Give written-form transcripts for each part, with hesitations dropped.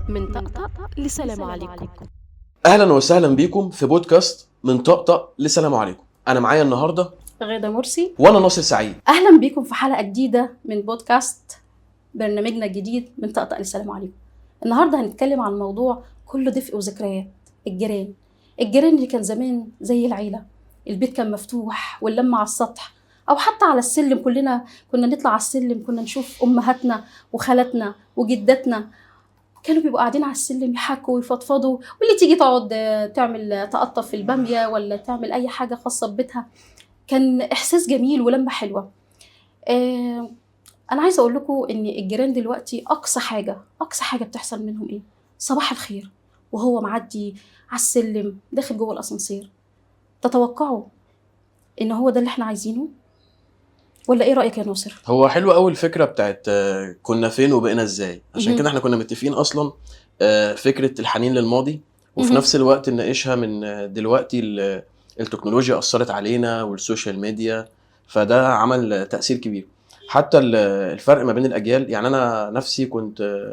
من طقطق لسلام عليكم. اهلا وسهلا بيكم في بودكاست من طقطق لسلام عليكم. انا معايا النهارده غادة مرسي. وانا ناصر سعيد. اهلا بيكم في حلقه جديده من بودكاست برنامجنا الجديد من طقطق لسلام عليكم. النهارده هنتكلم عن موضوع كله دفء وذكريات. الجيران اللي كان زمان زي العيله، البيت كان مفتوح واللمه على السطح او حتى على السلم. كلنا كنا نطلع على السلم، كنا نشوف امهاتنا وخالاتنا وجداتنا كانوا بيبقوا قاعدين على السلم يحكوا ويفضفضوا، واللي تيجي تقعد تعمل تقطف في الباميه ولا تعمل اي حاجه خاصه ببيتها. كان احساس جميل ولمه حلوه. انا عايزه اقول لكم ان الجيران دلوقتي اقصى حاجه بتحصل منهم ايه؟ صباح الخير وهو معدي على السلم داخل جوه الاسانسير. تتوقعوا ان هو ده اللي احنا عايزينه ولا ايه رايك يا ناصر؟ هو حلو قوي الفكره بتاعت كنا فين وبقينا ازاي. عشان مهم. كده احنا كنا متفقين اصلا فكره الحنين للماضي، وفي مهم. نفس الوقت نناقشها من دلوقتي التكنولوجيا اثرت علينا والسوشيال ميديا، فده عمل تاثير كبير. حتى الفرق ما بين الاجيال، يعني انا نفسي كنت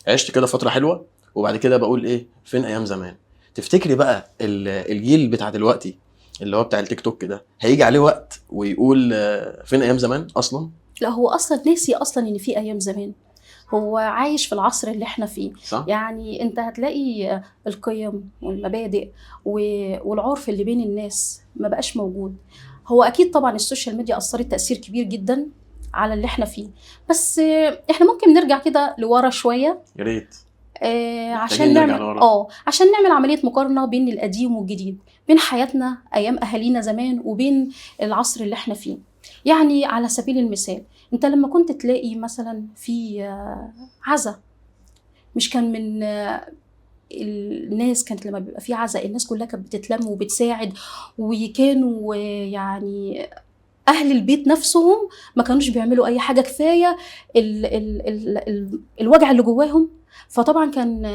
عشت كده فتره حلوه، وبعد كده بقول ايه فين ايام زمان. تفتكري بقى الجيل بتاع دلوقتي اللي هو بتاع التيك توك ده هيجي عليه وقت ويقول فين ايام زمان اصلا؟ لا، هو اصلا ناسي اصلا ان في ايام زمان. هو عايش في العصر اللي احنا فيه. صح؟ يعني انت هتلاقي القيم والمبادئ والعرف اللي بين الناس ما بقاش موجود. هو اكيد طبعا السوشيال ميديا اثرت تأثير كبير جدا على اللي احنا فيه، بس احنا ممكن نرجع كده لورا شوية. يا ريت. عشان نرجع نعمل لورا. عشان نعمل عملية مقارنة بين القديم والجديد، بين حياتنا ايام اهالينا زمان وبين العصر اللي احنا فيه. يعني على سبيل المثال، انت لما كنت تلاقي مثلا في عزا، مش كان من الناس كانت لما بيبقى في عزا الناس كلها كانت بتتلم وبتساعد، وكانوا يعني اهل البيت نفسهم ما كانوش بيعملوا اي حاجه كفايه الوجع اللي جواهم. فطبعا كان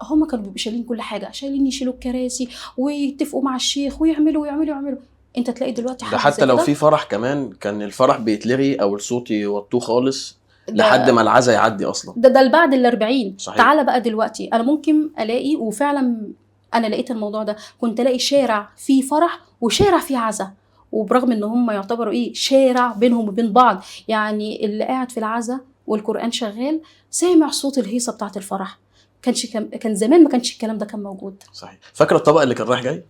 هم كانوا بيبقوا شايلين كل حاجه، شايلين يشيلوا الكراسي ويتفقوا مع الشيخ ويعملوا. انت تلاقي دلوقتي ده حد حتى زي لو كده. في فرح كمان كان الفرح بيتلغي او الصوت يوطوه خالص لحد ده ما العزا يعدي اصلا. ده بعد ال40. صحيح. تعالى بقى دلوقتي انا ممكن الاقي، وفعلا انا لقيت الموضوع ده، كنت الاقي شارع فيه فرح وشارع فيه عزا، وبرغم ان هم يعتبروا شارع بينهم وبين بعض. يعني اللي قاعد في العزا والقرآن شغال سامع صوت الهيصة بتاعت الفرح. كان زمان ما كانش الكلام ده كان موجود. صحيح. فاكره الطبق اللي كان رايح جاي؟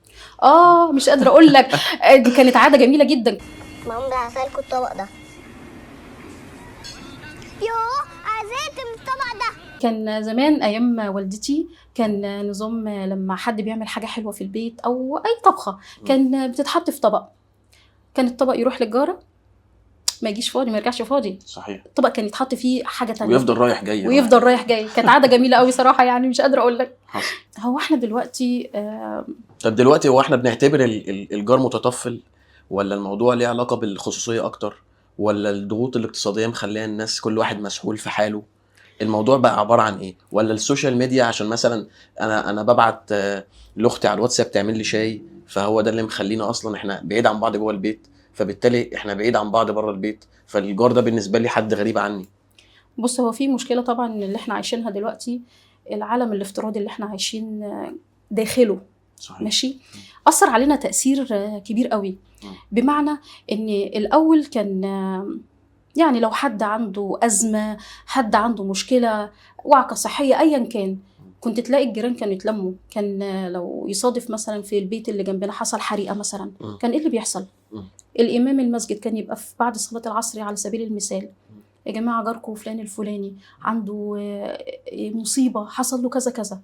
مش قادرة اقول لك. دي كانت عادة جميلة جدا. ماما ده هسألكوا الطبق ده. يوه عايزاك من الطبق ده. كان زمان ايام والدتي كان نظام لما حد بيعمل حاجه حلوه في البيت او اي طبخه كان بتتحط في طبق. كان الطبق يروح للجاره، ما يجيش فاضي ما يرجعش فاضي. صحيح. الطبق كان يتحط فيه حاجه تانية ويفضل رايح جاي ويفضل رايح جاي. كانت عاده جميله قوي صراحه، يعني مش قادره اقول لك. حصل. هو احنا دلوقتي طب دلوقتي هو احنا بنعتبر الجار متطفل، ولا الموضوع ليه علاقه بالخصوصيه اكتر، ولا الضغوط الاقتصاديه مخليه الناس كل واحد مسحول في حاله؟ الموضوع بقى عباره عن ايه؟ ولا السوشيال ميديا عشان مثلا انا ببعت لاختي على الواتساب تعمل لي شاي، فهو ده اللي مخلينا اصلا احنا بعيد عن بعض جوه البيت، فبالتالي احنا بعيد عن بعض بره البيت، فالجار ده بالنسبه لي حد غريب عني. بص، هو في مشكله طبعا اللي احنا عايشينها دلوقتي، العالم الافتراضي اللي احنا عايشين داخله. صحيح. ماشي. أثر علينا تأثير كبير قوي. بمعنى إن الأول كان يعني لو حد عنده أزمة، حد عنده مشكلة، وعكة صحية أيا كان، كنت تلاقي الجيران كانوا يتلموا. كان لو يصادف مثلا في البيت اللي جنبنا حصل حريقة مثلا، كان إيه اللي بيحصل؟ الإمام المسجد كان يبقى في بعد صلاة العصر على سبيل المثال، يا جماعة جاركم فلان الفلاني عنده مصيبة، حصل له كذا كذا.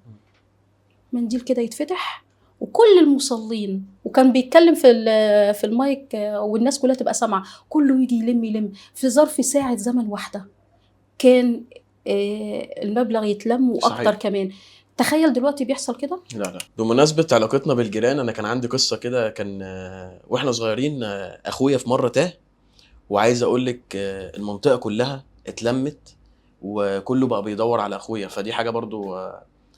منديل كده يتفتح وكل المصلين، وكان بيتكلم في المايك والناس كلها تبقى سامعه، كله يجي يلم في ظرف ساعه زمن واحده كان المبلغ يتلم واكتر. صحيح. كمان تخيل دلوقتي بيحصل كده. لا. بمناسبة علاقتنا بالجيران، أنا كان عندي قصة كده. كان وإحنا صغيرين أخويا في مرة تاه، وعايز أقولك المنطقة كلها اتلمت وكله بقى بيدور على أخويا، فدي حاجة برضو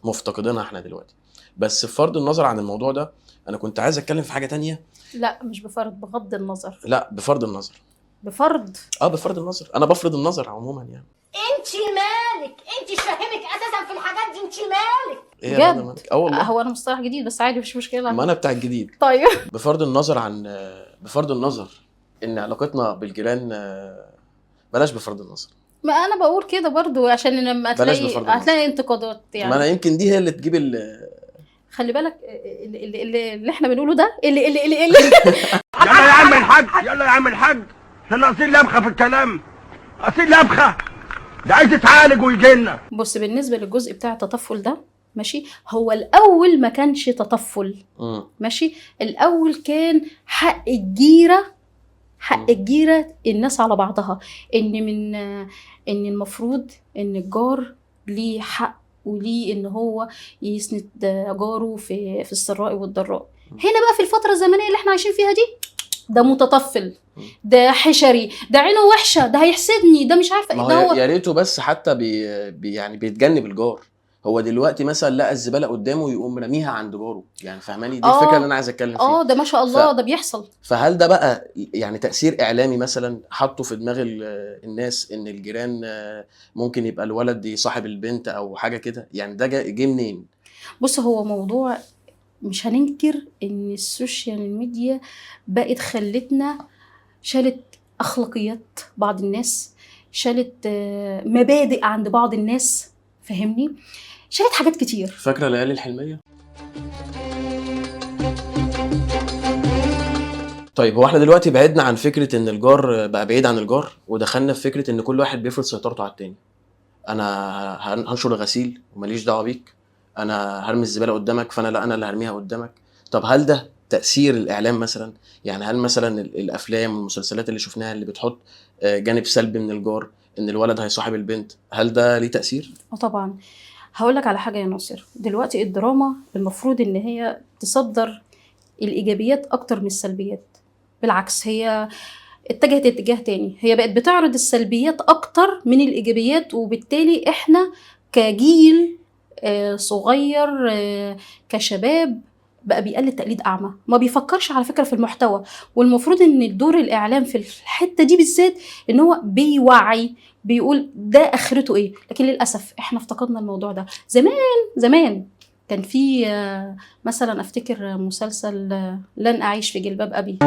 مفتقدينها إحنا دلوقتي. بس بفرض النظر عن الموضوع ده، أنا كنت عايز أتكلم في حاجة تانية. لا مش بفرض، بغض النظر. لا بفرض النظر. بفرض النظر. أنا بفرض النظر عموما يعني. انتي مالك؟ انتي مش فاهمك اساسا في الحاجات دي. انتي ايه يا بجد؟ رنا مالك؟ والله هو انا مصطلح جديد بس عادي مفيش مشكله. ما انا بتاع الجديد. طيب بفرض النظر ان علاقتنا بالجيران بلاش بفرض النظر. ما انا بقول كده برضو عشان لما بلاش بفرض النظر. هتلاقي انتقادات ما انا يعني. يمكن دي هي اللي تجيب خلي بالك اللي احنا بنقوله ده اللي يلا يا عم الحاج، يلا يا عم الحاج، احنا ناقصين لبخه في الكلام، ناقصين لبخه، ده عايز يتعالج ويجي لنا. بص، بالنسبه للجزء بتاع التطفل ده ماشي، هو الاول ما كانش تطفل ماشي، الاول كان حق الجيره الناس على بعضها، ان المفروض ان الجار ليه حق وليه ان هو يسند جاره في السراء والضراء. هنا بقى في الفتره الزمنيه اللي احنا عايشين فيها دي، ده متطفل، ده حشري، ده عينه وحشه، ده هيحسدني، ده مش عارفه ما ده هو هو. يا ريته بس حتى يعني بيتجنب الجار. هو دلوقتي مثلا لقى الزباله قدامه يقوم رميها عند جاره، يعني فاهماني؟ دي الفكره اللي انا عايز اتكلم فيها. ده ما شاء الله ده بيحصل. فهل ده بقى يعني تاثير اعلامي مثلا حطه في دماغ الناس ان الجيران ممكن يبقى الولد يصاحب البنت او حاجه كده؟ يعني ده جه منين؟ بص، هو موضوع مش هننكر ان السوشيال ميديا بقت خلتنا شالت اخلاقيات بعض الناس، شالت مبادئ عند بعض الناس، فهمني؟ شالت حاجات كتير. فاكره ليالي الحلميه؟ طيب هو احنا دلوقتي بعدنا عن فكره ان الجار بقى بعيد عن الجار، ودخلنا في فكره ان كل واحد بيفرض سيطرته على التاني. انا هنشر غسيل وماليش دعوه بيك، انا هرمي الزباله قدامك فانا لا، انا اللي هرميها قدامك. طب هل ده تاثير الاعلام مثلا؟ يعني هل مثلا الافلام والمسلسلات اللي شفناها اللي بتحط جانب سلبي من الجار، ان الولد هيصاحب البنت، هل ده ليه تاثير؟ طبعا. هقول لك على حاجه يا ناصر، دلوقتي الدراما المفروض ان هي تصدر الايجابيات اكتر من السلبيات، بالعكس هي اتجهت اتجاه تاني، هي بقت بتعرض السلبيات اكتر من الايجابيات، وبالتالي احنا كجيل صغير كشباب بقى بيقلد تقليد اعمى، ما بيفكرش على فكره في المحتوى. والمفروض ان الدور الاعلام في الحته دي بالذات ان هو بيوعي، بيقول ده اخرته ايه، لكن للاسف احنا افتقدنا الموضوع ده. زمان كان في مثلا افتكر مسلسل لن اعيش في جلباب ابي،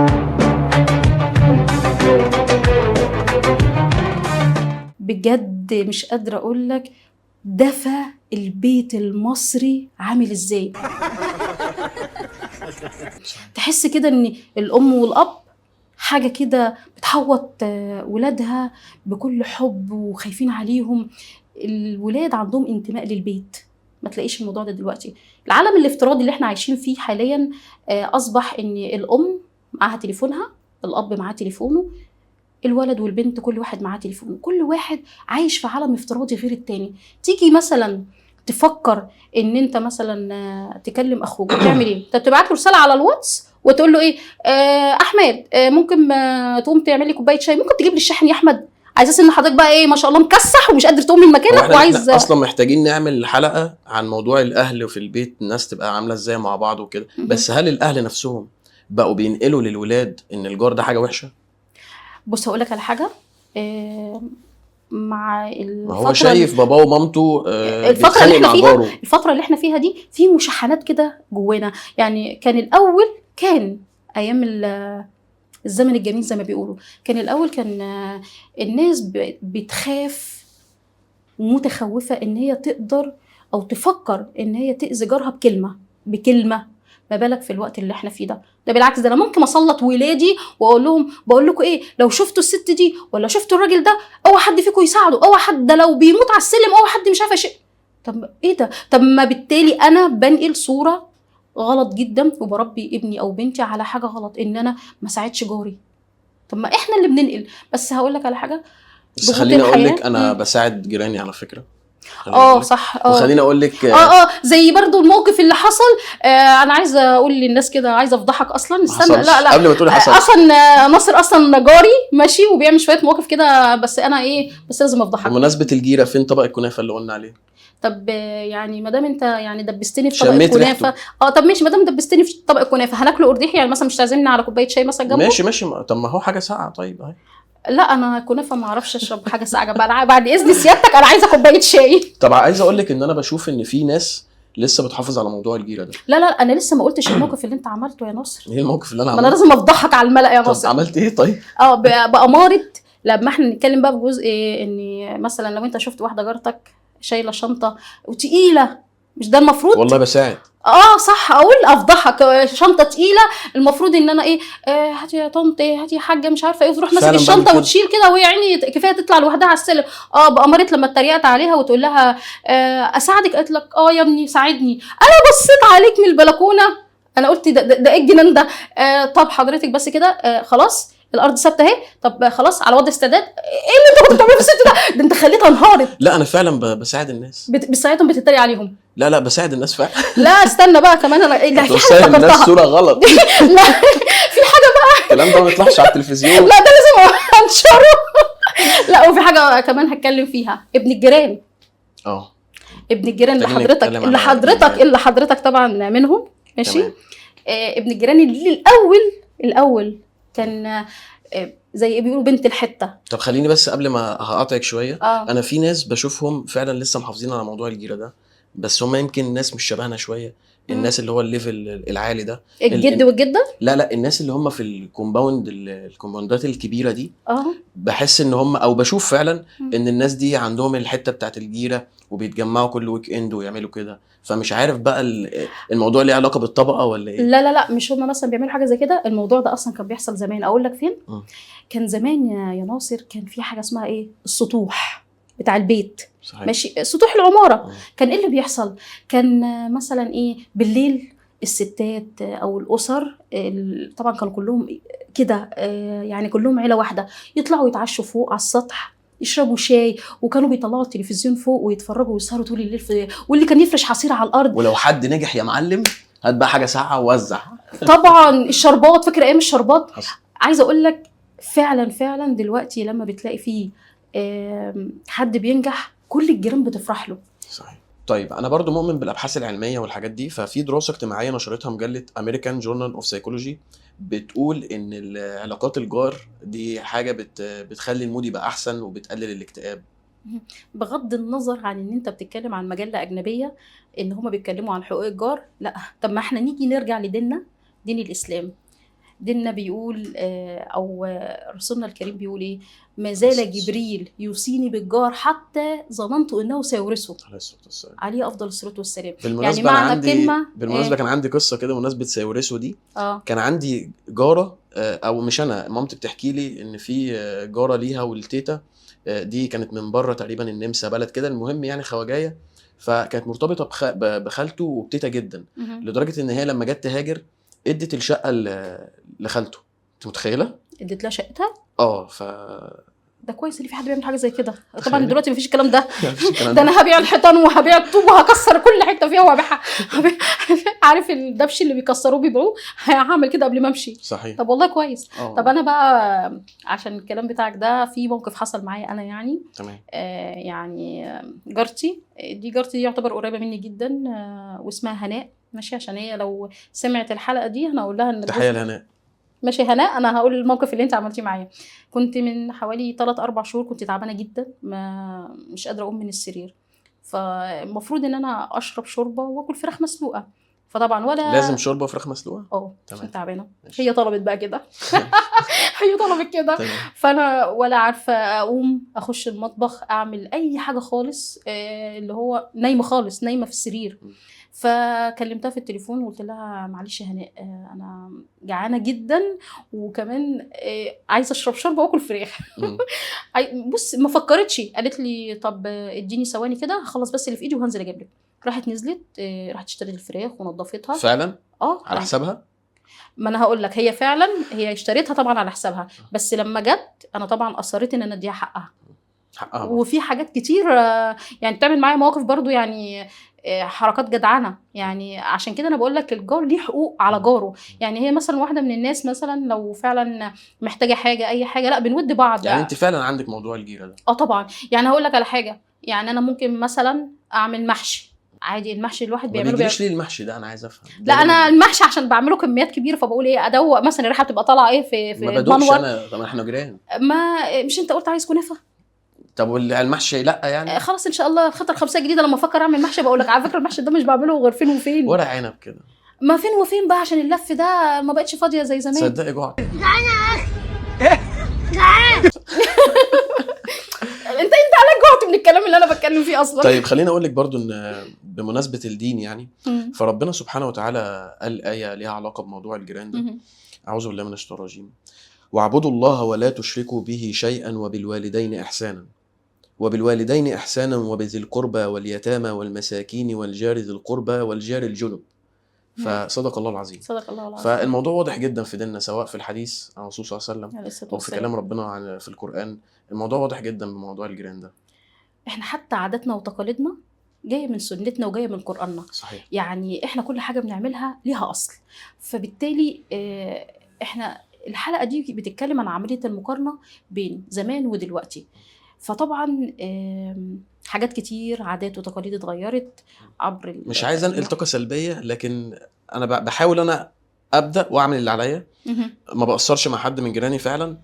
بجد مش قادره اقول لك دفى البيت المصري عامل ازاي. تحس كده ان الام والاب حاجه كده بتحوط ولادها بكل حب وخايفين عليهم، الولاد عندهم انتماء للبيت. ما تلاقيش الموضوع ده دلوقتي. العالم الافتراضي اللي احنا عايشين فيه حاليا اصبح ان الام معاها تليفونها، الاب معاه تليفونه، الولد والبنت كل واحد معاه تليفونه، كل واحد عايش في عالم افتراضي غير التاني. تيجي مثلا تفكر ان انت مثلا تكلم اخوك تعمل ايه؟ انت بتبعت له رساله على الواتس وتقول له ايه، احمد ممكن تقوم تعمل لي كوبايه شاي، ممكن تجيب لي الشاحن يا احمد، على اساس ان حضرتك بقى ايه ما شاء الله مكسح ومش قادر تقوم من مكانك وعايز. احنا اصلا محتاجين نعمل حلقه عن موضوع الاهل في البيت، الناس تبقى عامله ازاي مع بعض وكده. بس هل الاهل نفسهم بقوا بينقلوا للولاد ان الجار ده حاجه وحشه؟ بص هقول لك على حاجه، مع ما هو شايف باباه ومامته الفتره اللي احنا فيها جاره. الفتره اللي احنا فيها دي في مشاحنات كده جوانا. يعني كان الاول، كان ايام الزمن الجميل زي ما بيقولوا، كان الاول كان الناس بتخاف ومتخوفه ان هي تقدر او تفكر ان هي تاذي جارها بكلمه. ما بالك في الوقت اللي احنا فيه ده بالعكس، ده انا ممكن اسلط ولادي واقول لهم بقول لكم ايه، لو شفتوا الست دي ولا شفتوا الراجل ده اوعى حد فيكم يساعده، اوعى حد، ده لو بيموت على السلم اوعى حد مش عارفه شيء. طب ايه ده؟ طب ما بالتالي انا بنقل صوره غلط جدا وبربي ابني او بنتي على حاجه غلط، ان انا ما ساعدش جاري. طب ما احنا اللي بننقل. بس هقول لك على حاجه، بس خليني اقول لك انا بساعد جيراني على فكره. صح. وخليني اقول لك زي برضو الموقف اللي حصل. انا عايزه اقول للناس كده، عايزه افضحك اصلا. استنى، لا قبل ما تقولي حصل. اصلا ناصر اصلا جاري ماشي وبيعمل شويه مواقف كده، بس انا بس لازم افضحك. بمناسبه الجيره، فين طبق الكنافه اللي قلنا عليه؟ طب يعني ما دام انت يعني دبستني في طبق الكنافه، طب ماشي، ما دام دبستني في طبق الكنافه هناكله قرديحي، يعني مثلا مش تعزمني على كوبايه شاي مثلا جنبه؟ ماشي. طب ما هو حاجه ساقعه. طيب اهي لا انا كنافه ما اعرفش اشرب حاجه ساقعه بعد اذن سيادتك انا عايزه كوبايه شاي. طب عايز اقول لك ان انا بشوف ان في ناس لسه بتحافظ على موضوع الجيره ده. لا انا لسه ما قلتش الموقف اللي انت عملته يا ناصر. ايه الموقف اللي انا ما انا عملته؟ لازم افضحك على الملأ يا طب ناصر. عملت ايه طيب؟ بأمارة لما احنا نتكلم بقى بجزء ان مثلا لو انت شفت واحده جارتك شايله شنطه وتقيله، مش ده المفروض؟ والله بساعد. صح، اقول افضحك شنطه تقيله، المفروض ان انا ايه، هاتي يا طنط، هاتي يا حاجه، مش عارفه ايه، وتروح ماسك فعلاً بعمل الشنطه كده. وتشيل كده، وهي يعني كفايه تطلع لوحدها على السلم. بأمارة لما اتريقت عليها وتقول لها اساعدك، قالت لك يا ابني ساعدني. انا بصيت عليك من البلكونه، انا قلت ده ايه الجنان ده؟ طب حضرتك بس كده، خلاص الارض ثابته اهي، طب خلاص على وضع استعداد. ايه اللي انت كنت بتعمله في الست ده انت خليتها انهارت. لا انا فعلا بساعد الناس. بتساعدهم، بتتريق عليهم. لا بساعد الناس فعلا. لا استنى بقى كمان، انا في حاجه توصل الناس افتكرتها. صوره غلط. لا في حاجه بقى، الكلام ده ما يطلعش على التلفزيون. لا ده لازم انشره. لا وفي حاجه كمان هتكلم فيها، ابن الجيران. ابن الجيران اللي خلينا حضرتك نتكلم على اللي حضرتك طبعا منهم، ماشي. تمام. ابن الجيران اللي الاول كان زي ايه بيقولوا بنت الحته. طب خليني بس قبل ما هقاطعك شويه، اه انا في ناس بشوفهم فعلا لسه محافظين على موضوع الجيره ده، بس هم يمكن ناس مش شبهنا شويه، الناس اللي هو الليفل العالي ده، الجد والجده. لا الناس اللي هم في الكومباوندات الكبيره دي، اه بحس ان هم، او بشوف فعلا ان الناس دي عندهم الحته بتاعت الجيره وبيتجمعوا كل ويك اند ويعملوا كده. فمش عارف بقى الموضوع ليه علاقه بالطبقه ولا ايه؟ لا مش هم مثلا بيعملوا حاجه زي كده، الموضوع ده اصلا كان بيحصل زمان. اقول لك فين؟ كان زمان يا ناصر، كان في حاجه اسمها ايه، السطوح بتاع البيت. صحيح. ماشي، سطوح العماره. كان ايه اللي بيحصل؟ كان مثلا ايه، بالليل الستات او الاسر طبعا كانوا كلهم كده، يعني كلهم عيله واحده، يطلعوا يتعشوا فوق على السطح، يشربوا شاي، وكانوا بيطلعوا التلفزيون فوق ويتفرجوا ويسهروا طول الليل واللي كان يفرش حصير على الارض. ولو حد نجح يا معلم هات بقى حاجه ساقعه ووزع. طبعا الشربات، فاكره ايام الشربات؟ حصل. عايزه اقول لك فعلا دلوقتي لما بتلاقي فيه حد بينجح، كل الجيران بتفرح له. صحيح. طيب انا برضو مؤمن بالابحاث العلميه والحاجات دي، ففي دراسه اجتماعيه نشرتها مجله امريكان جورنال اوف سايكولوجي بتقول ان علاقات الجار دي حاجه بتخلي المود يبقى احسن وبتقلل الاكتئاب. بغض النظر عن ان انت بتتكلم عن مجله اجنبيه ان هم بيتكلموا عن حقوق الجار، لا طب ما احنا نيجي نرجع لديننا، دين الاسلام. ديننا بيقول او رسولنا الكريم بيقول ايه، ما زال جبريل يوصيني بالجار حتى ظننت انه سيورثه. عليه افضل الصلاه والسلام. يعني معنى كلمه بالمناسبه كان عندي قصه كده بمناسبه سيورثه دي. كان عندي جاره، او مش انا، مامتي بتحكي لي ان في جاره ليها والتيتا دي كانت من بره تقريبا النمسا، بلد كده، المهم يعني خواجايه، فكانت مرتبطه بخالته وبتيتا جدا، لدرجه ان هي لما جت تهاجر ادت الشقه لخالته. انت متخيله؟ ادت لها شقتها؟ ده كويس ان في حد بيعمل حاجه زي كده. طبعا دلوقتي مفيش الكلام ده. ده انا هبيع الحيطان وهبيع الطوب وهكسر كل حته فيها وهبيعها. عارف الدبش اللي بيكسروه بيبيعوه، هعمل كده قبل ما امشي. صحيح. طب والله كويس. طب انا بقى عشان الكلام بتاعك ده، في موقف حصل معايا انا يعني. تمام. يعني جارتي دي يعتبر قريبه مني جدا، واسمها هناء، ماشي، عشان هي لو سمعت الحلقه دي انا اقول لها ان تحيه لهناء. ماشي هناء، انا هقول الموقف اللي انت عملتيه معايا. كنت من حوالي 3-4 شهور كنت تعبانه جدا، مش قادره اقوم من السرير، فالمفروض ان انا اشرب شوربه واكل فراخ مسلوقه، فطبعا ولا لازم شوربه وفراخ مسلوقه. عشان تعبانه. هي طلبت بقى كده. هي طلبت كده. فانا ولا عارفه اقوم اخش المطبخ اعمل اي حاجه خالص، اللي هو نايمه خالص، نايمه في السرير. فكلمتها في التليفون وقلت لها معلش يا هناء، انا جعانه جدا وكمان عايزه اشرب شوربه واكل فراخ. بص ما فكرتش، قالت لي طب اديني ثواني كده هخلص بس اللي في ايدي وهنزل اجيب لك. راحت نزلت، راحت اشترت الفراخ ونظفتها فعلا. على حسابها. ما انا هقول لك، هي فعلا هي اشتريتها طبعا على حسابها، بس لما جت انا طبعا اصريت ان انا اديها حقها. وفي حاجات كتير يعني بتعمل معايا مواقف برضو، يعني حركات جدعانه. يعني عشان كده انا بقول لك الجار ليه حقوق على جاره. يعني هي مثلا واحده من الناس مثلا لو فعلا محتاجه حاجه اي حاجه، لا بنود بعض. يعني انت فعلا عندك موضوع الجيره ده؟ طبعا. يعني هقول لك على حاجه، يعني انا ممكن مثلا اعمل محشي عادي المحشي الواحد ما بيعمله بيجيش ليه المحشي ده؟ انا عايز افهم. لا انا المحشي عشان بعمله كميات كبيره، فبقول ايه ادوق مثلا الريحه بتبقى طالعه ايه في ما بدوقش المنور. انا، طب احنا جيران. ما مش انت قلت عايز كنافه؟ طب والمحشي لا يعني؟ خلاص ان شاء الله الخطه الخمسيه الجديده لما افكر اعمل محشي بقول لك. على فكره المحشي ده مش بعمله غير فين وفين. ورق عنب كده. ما فين وفين بقى عشان اللف ده ما بقتش فاضيه زي زمان. تصدقي جوعت. انت عليك جوعت من الكلام اللي انا بتكلم فيه اصلا. طيب خليني اقول لك برضو ان بمناسبه الدين يعني، مم. فربنا سبحانه وتعالى قال ايه ليها علاقه بموضوع الجيران ده. مم. اعوذ بالله من الشيطان الرجيم. واعبدوا الله ولا تشركوا به شيئا وبالوالدين احسانا وبالوالدين احسانا وبذي القربى واليتامى والمساكين والجار ذي القربى والجار الجنب. فصدق الله العظيم. صدق الله العظيم. فالموضوع واضح جدا في ديننا، سواء في الحديث عن الرسول صلى الله عليه وسلم عليه الصلاة او في والسلام. كلام ربنا في القرآن. الموضوع واضح جدا بموضوع الجيران ده. احنا حتى عاداتنا وتقاليدنا جايه من سنتنا وجايه من قرآننا. صحيح. يعني احنا كل حاجه بنعملها ليها اصل، فبالتالي احنا الحلقه دي بتتكلم عن عمليه المقارنه بين زمان ودلوقتي. فطبعا حاجات كتير عادات وتقاليد اتغيرت عبر مش عايز انقل طاقه سلبيه، لكن انا بحاول انا ابدا واعمل اللي عليا. ما بقصرش مع حد من جيراني فعلا،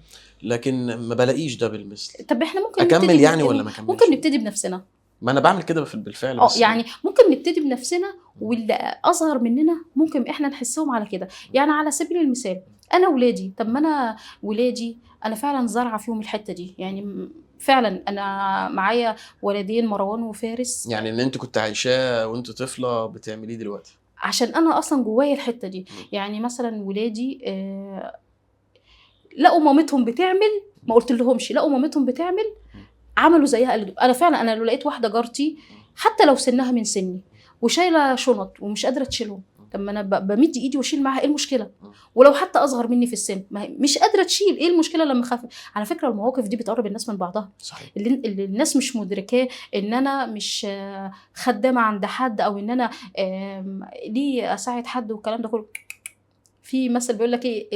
لكن ما بلاقيش ده بالمثل. طب احنا ممكن اكمل يعني ولا ما اكملش؟ ممكن نبتدي بنفسنا. ما انا بعمل كده بالفعل. بس يعني ممكن نبتدي بنفسنا، واللي اصغر مننا ممكن احنا نحسهم على كده. يعني على سبيل المثال انا ولادي، طب ما انا ولادي انا فعلا زارعه فيهم الحته دي. يعني فعلا انا معايا ولدين مروان وفارس. يعني ان انت كنت عايشاه وانت طفله بتعمليه دلوقتي؟ عشان انا اصلا جوايا الحته دي. يعني مثلا ولادي لقوا مامتهم بتعمل، ما قلت لهمش، لقوا مامتهم بتعمل عملوا زيها. قالوا انا فعلا، انا لو لقيت واحده جارتي حتى لو سنها من سني وشايله شنط ومش قادره تشيلهم، طب ما انا بمد ايدي واشيل معاها، ايه المشكله؟ ولو حتى اصغر مني في السن مش قادره تشيل، ايه المشكله لما اخاف؟ على فكره المواقف دي بتقرب الناس من بعضها. صحيح. اللي الناس مش مدركاه ان انا مش خدامه عند حد، او ان انا ليه اساعد حد والكلام ده كله. في مثل بيقول لك ايه،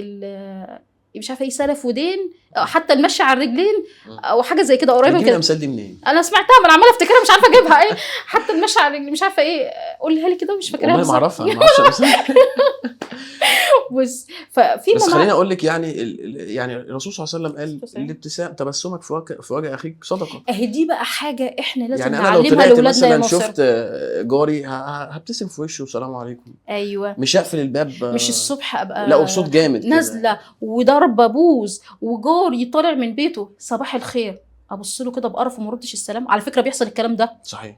مش عارفه ايه، سلف ودين، حتى المشي على الرجلين او حاجه زي كده قريبه كده. الامثال دي منين؟ انا سمعتها ما انا عماله افتكرها مش عارفه اجيبها ايه. حتى المشي على الرجل مش عارفه ايه، قولها لي كده مش فاكراها. والله ما اعرفها، ما اعرفش. بس ففي بس خليني اقول لك يعني الرسول صلى الله عليه وسلم قال الابتسام تبسمك في وجه اخيك صدقه. اهي دي بقى حاجه احنا لازم يعني انا لو نعلمها طلعت لاولادنا يا مثلا ناصر. شفت جاري هبتسم في وشه والسلام عليكم. ايوه، مش هقفل الباب. مش الصبح ابقى لا وبصوت جامد نازله وضربه بوز وجاري طالع من بيته صباح الخير، ابص له كده بقرف وما ردش السلام. على فكره بيحصل الكلام ده. صحيح.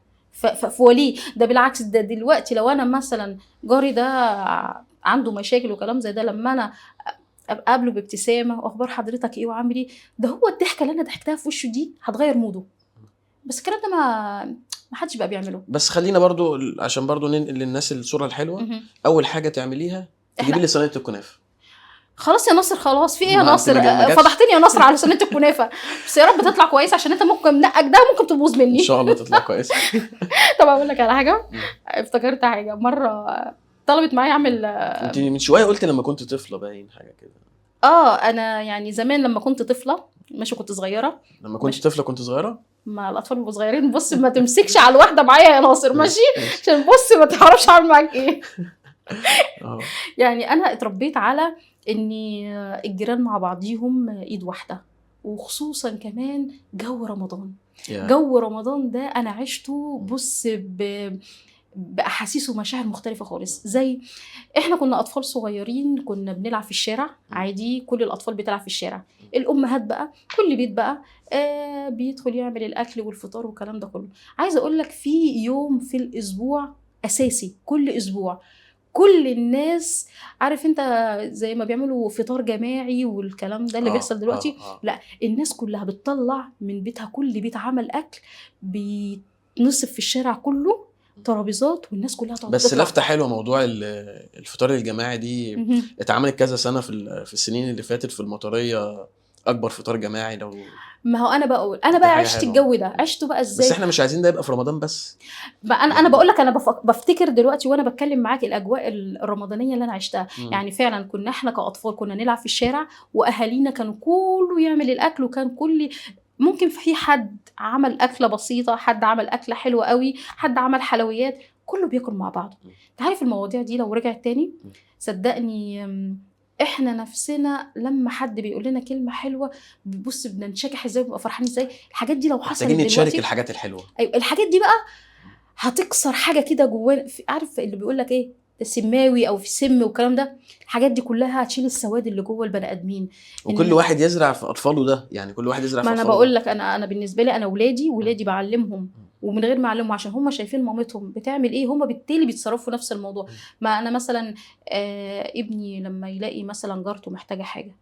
فوليه ده بالعكس، ده دلوقتي لو انا مثلا جاري ده عنده مشاكل وكلام زي ده، لما انا اقابله بابتسامه واخبار حضرتك ايه وعامل ايه، ده هو الضحكه اللي انا ضحكتها في وشه دي هتغير موده. بس الكلام ده ما حدش بقى بيعمله. بس خلينا برضو عشان برضو ننقل للناس الصوره الحلوه. اول حاجه تعمليها تجيبي لي صينيه الكنافه. خلاص يا ناصر، خلاص في ايه يا ما ناصر؟ أنت فضحتني يا ناصر على صينيه الكنافه. بس يا رب تطلع كويسه، عشان انت ممكن نقك ده ممكن تبوظ مني. ان شاء الله تطلع كويسه. طب اقول لك على حاجه، افتكرت حاجه مره طلبت معايا اعمل. انت من شويه قلت لما كنت طفله باين حاجه كده. انا يعني زمان لما كنت طفله، ماشي كنت صغيره. لما كنت طفله كنت صغيره؟ ما الاطفال بيبقوا صغيرين. بص ما تمسكش على الواحده معايا يا ناصر، ماشي؟ عشان بص ما تعرفش اعمل معاك ايه. يعني انا اتربيت على ان الجيران مع بعضيهم ايد واحده، وخصوصا كمان جو رمضان. جو رمضان ده انا عشته بص باحاسيس ومشاعر مختلفه خالص. زي احنا كنا اطفال صغيرين، كنا بنلعب في الشارع عادي، كل الاطفال بتلعب في الشارع. الامهات بقى كل بيت بقى بيدخل يعمل الاكل والفطار والكلام ده كله. عايزه اقول لك في يوم في الاسبوع اساسي، كل اسبوع كل الناس، عارف انت زي ما بيعملوا فطار جماعي والكلام ده اللي بيحصل دلوقتي. لا، الناس كلها بتطلع من بيتها، كل بيت عمل اكل بيتنصب في الشارع كله ترابيزات، والناس كلها تقعد. بس لفته حلوه موضوع الفطار الجماعي دي. اتعملت كذا سنه في السنين اللي فاتت في المطريه، اكبر فطار جماعي. لو ما هو انا بقى عشت الجو ده، عشته بقى ازاي؟ بس احنا مش عايزين ده يبقى في رمضان بس. انا بقول لك، انا بفتكر دلوقتي وانا بتكلم معاك الاجواء الرمضانيه اللي انا عشتها. يعني فعلا كنا احنا كاطفال كنا نلعب في الشارع، واهالينا كانوا كله يعمل الاكل، وكان كل ممكن في حد عمل اكله بسيطه، حد عمل اكله حلوه قوي، حد عمل حلويات، كله بياكل مع بعضه. انت عارف المواضيع دي لو رجعت تاني صدقني احنا نفسنا لما حد بيقول لنا كلمه حلوه بص بننشكح ازاي وبنبقى فرحانين ازاي. الحاجات دي لو حصلت محتاجين نتشارك دلوقتي الحاجات الحلوه. ايوه الحاجات دي بقى هتكسر حاجه كده جوانا. عارف اللي بيقول لك ايه سماوي او في سم والكلام ده، الحاجات دي كلها هتشيل السواد اللي جوه البني ادمين. وكل واحد يزرع في اطفاله ده، يعني كل واحد يزرع في ما انا اطفاله بقول ده. لك انا بالنسبه لي انا ولادي بعلمهم ومن غير ما اعلمهم عشان هم شايفين مامتهم بتعمل ايه هم بالتالي بيتصرفوا في نفس الموضوع. ما انا مثلا ابني لما يلاقي مثلا جارته محتاجه حاجه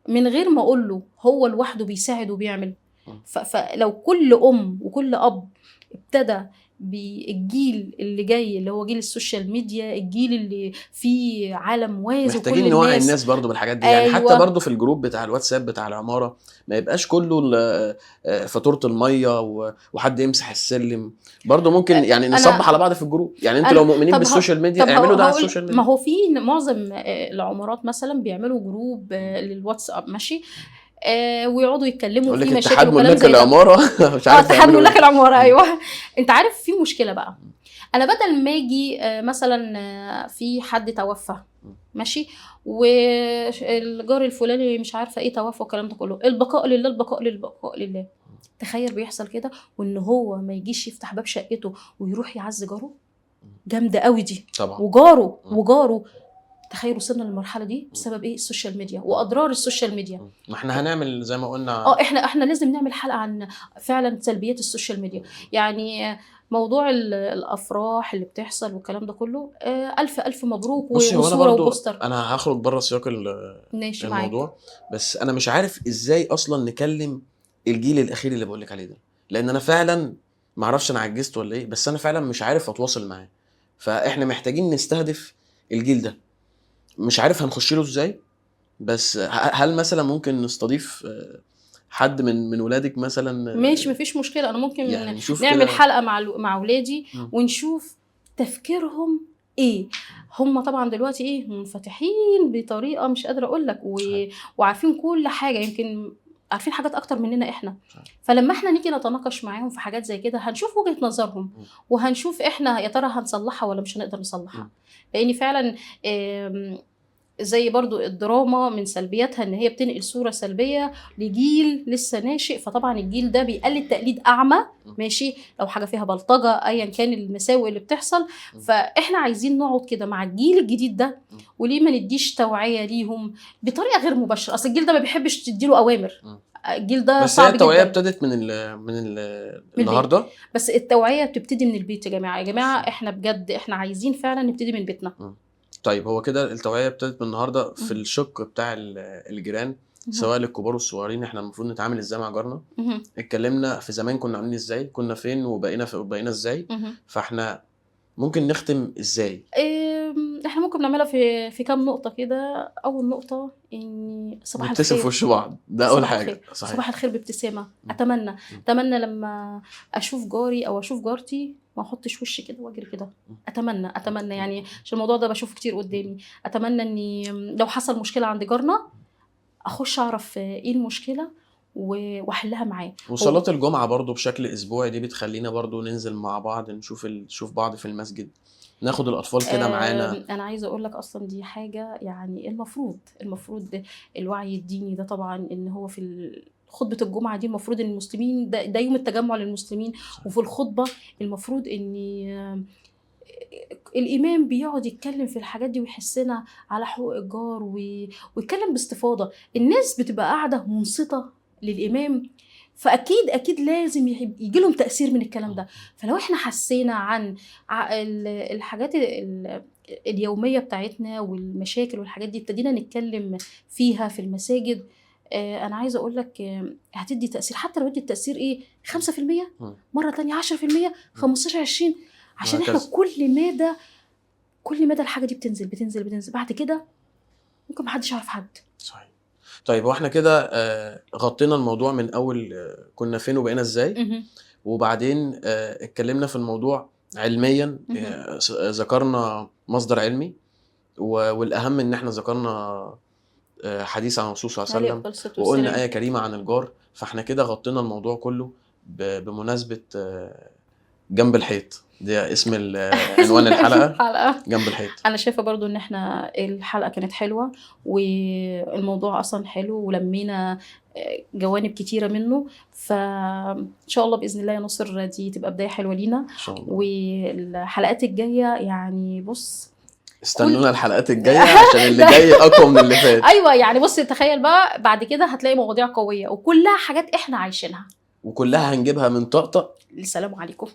من غير ما اقول له هو لوحده بيساعد وبيعمل. فلو كل ام وكل اب ابتدى بالجيل اللي جاي اللي هو جيل السوشيال ميديا، الجيل اللي فيه عالم موازي محتاجين وكل نوعي الناس الناس برضو بالحاجات دي. يعني حتى أيوة. برضو في الجروب بتاع الواتساب بتاع العمارة ما يبقاش كله فاتورة المية وحد يمسح السلم. برضو ممكن يعني نصبح على بعض في الجروب. يعني انتوا لو مؤمنين بالسوشيال ميديا اعملوا ده على السوشيال ميديا. ما هو في معظم العمارات مثلا بيعملوا جروب للواتساب ماشي ويقعدوا يتكلموا في مشاكل وكلام زي ده. العمارة مش عارف اتحاد ملاك العمارة ايوه. انت عارف في مشكلة بقى، انا بدل ما اجي مثلا في حد توفى ماشي والجار الفلاني مش عارفه ايه توفى والكلام ده كله، البقاء لله البقاء لله البقاء لله. تخيل بيحصل كده وان هو ما يجيش يفتح باب شقته ويروح يعز جاره. جامده قوي دي طبعا. وجاره تخيل وصلنا للمرحله دي بسبب ايه؟ السوشيال ميديا واضرار السوشيال ميديا. ما احنا هنعمل زي ما قلنا احنا لازم نعمل حلقه عن فعلا سلبيات السوشيال ميديا. يعني موضوع الافراح اللي بتحصل والكلام ده كله الف مبروك وصوره وبوستر. انا هخرج بره سياق الموضوع بس انا مش عارف ازاي اصلا نكلم الجيل الاخير اللي بقولك عليه ده، لان انا فعلا ما اعرفش انا عجزت ولا ايه، بس انا فعلا مش عارف اتواصل معاه. فاحنا محتاجين نستهدف الجيل ده. مش عارف هنخش له ازاي، بس هل مثلا ممكن نستضيف حد من ولادك مثلا؟ ماشي مفيش مشكله. انا ممكن يعني نعمل حلقه مع ولادي ونشوف تفكيرهم ايه. هم طبعا دلوقتي ايه منفتحين بطريقه مش قادره اقول لك وعارفين كل حاجه، يمكن عارفين حاجات اكتر مننا احنا. فلما احنا نيجي نتناقش معاهم في حاجات زي كده هنشوف وجهه نظرهم وهنشوف احنا يا ترى هنصلحها ولا مش هنقدر نصلحها. لان فعلا زي برضو الدراما من سلبياتها ان هي بتنقل صورة سلبية لجيل لسه ناشئ، فطبعا الجيل ده بيقلد تقليد اعمى ماشي. لو حاجة فيها بلطجة ايا كان المساوئ اللي بتحصل، فاحنا عايزين نقعد كده مع الجيل الجديد ده وليه ما نديش توعية ليهم بطريقة غير مباشرة. اصل الجيل ده ما بيحبش تديله اوامر. الجيل ده بس صعب جدا. بس التوعية ابتدت من النهارده. بس التوعية بتبتدي من البيت يا جماعة. يا جماعة احنا بجد احنا عايزين فعلا نبتدي من بيتنا. طيب هو كده التوعية ابتدت من النهارده في الشق بتاع الجيران سواء للكبار والصغيرين. احنا المفروض نتعامل ازاي مع جارنا. اتكلمنا في زمان كنا عاملين ازاي، كنا فين وبقينا ازاي. فاحنا ممكن نختم ازاي؟ احنا ممكن نعملها في كام نقطة كده. اول نقطة ان صباح الخير نبتسم في وش بعض، ده اول حاجة. صحيح. صباح الخير بابتسامة. اتمنى لما اشوف جاري او اشوف جارتي ما احطش وشي كده واجري كده. اتمنى يعني عشان الموضوع ده بشوفه كتير قدامي. اتمنى اني لو حصل مشكلة عند جارنا اخش اعرف ايه المشكلة واحلها معاه. وصلاة الجمعة برضو بشكل اسبوعي دي بتخلينا برضو ننزل مع بعض نشوف بعض في المسجد، ناخد الاطفال كده معانا. انا عايزه اقول لك اصلا دي حاجه يعني المفروض الوعي الديني ده طبعا ان هو في خطبه الجمعه دي المفروض ان المسلمين ده يوم التجمع للمسلمين. وفي الخطبه المفروض ان الامام بيقعد يتكلم في الحاجات دي ويحسنا على حقوق الجار ويتكلم باستفاضه. الناس بتبقى قاعده منصته للامام، فاكيد لازم يجي لهم تاثير من الكلام ده. فلو احنا حسينا عن الحاجات اليوميه بتاعتنا والمشاكل والحاجات دي ابتدينا نتكلم فيها في المساجد، انا عايزه اقول لك هتدي تاثير. حتى لو ادي التاثير ايه 5% مره ثانيه 10% 15 20 عشان احنا كل مدى الحاجه دي بتنزل بعد كده ممكن محدش يعرف حد. صحيح. طيب واحنا كده غطينا الموضوع من اول كنا فين وبقينا ازاي، وبعدين اتكلمنا في الموضوع علميا. ذكرنا مصدر علمي والاهم ان احنا ذكرنا حديث عن الرسول صلى الله عليه وسلم وقلنا آية كريمة عن الجار. فاحنا كده غطينا الموضوع كله بمناسبة جنب الحيط، دي اسم عنوان الحلقه، حلقة. جنب الحيط. انا شايفه برضو ان احنا الحلقه كانت حلوه، والموضوع اصلا حلو، ولمينا جوانب كتيره منه. فان شاء الله باذن الله يا ناصر دي تبقى بدايه حلوه لينا، ان شاء الله. والحلقات الجايه يعني بص استنونا الحلقات الجايه عشان اللي جاي اقوى من اللي فات. ايوه يعني بص تخيل بقى بعد كده هتلاقي مواضيع قويه وكلها حاجات احنا عايشينها، وكلها هنجيبها من طقطق. السلام عليكم.